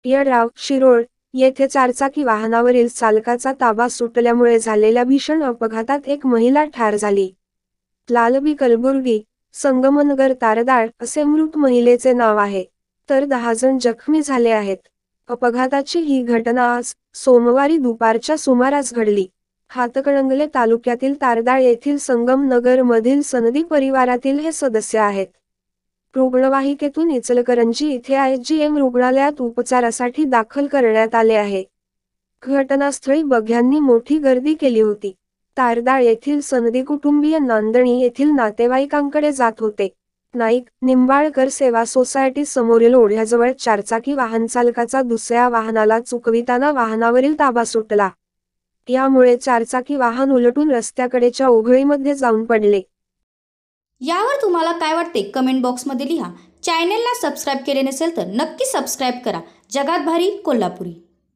येडराव शिरोळ येथे चारचाकी वाहनावरील चालकाचा ताबा सुटल्यामुळे झालेल्या भीषण अपघातात एक महिला ठार झाली. लालबी कलबुर्गी, संगमनगर तारदाळ असे मृत महिलेचे नाव आहे, तर 10 जण जखमी झाले आहेत. अपघाताची ही घटना आज सोमवारी दुपारच्या सुमारास घडली. हातकणंगले तालुक्यातील तारदाळ येथील संगमनगर मधील सनदी परिवारातील हे सदस्य आहेत. रुग्णवाहिकेतून इचलकरंजी इथे IGM रुग्णालयात उपचारासाठी दाखल करण्यात आले आहे. घटनास्थळी बघ्यांनी मोठी गर्दी केली होती. तारदाळ येथील सनदी कुटुंबीय नांदणी येथील नातेवाईकांकडे जात होते. नाईक निंबाळकर सेवा सोसायटी समोरील ओढ्याजवळ चारचाकी वाहन चालकाचा दुसऱ्या वाहनाला चुकविताना वाहनावरील ताबा सुटला. यामुळे चारचाकी वाहन उलटून रस्त्याकडेच्या ओघळीमध्ये जाऊन पडले. यावर तुम्हाला काय वाटते कमेंट बॉक्समध्ये लिहा. चॅनेलला सबस्क्राईब केले नसेल तर नक्की सबस्क्राईब करा. जगात भारी कोल्हापुरी.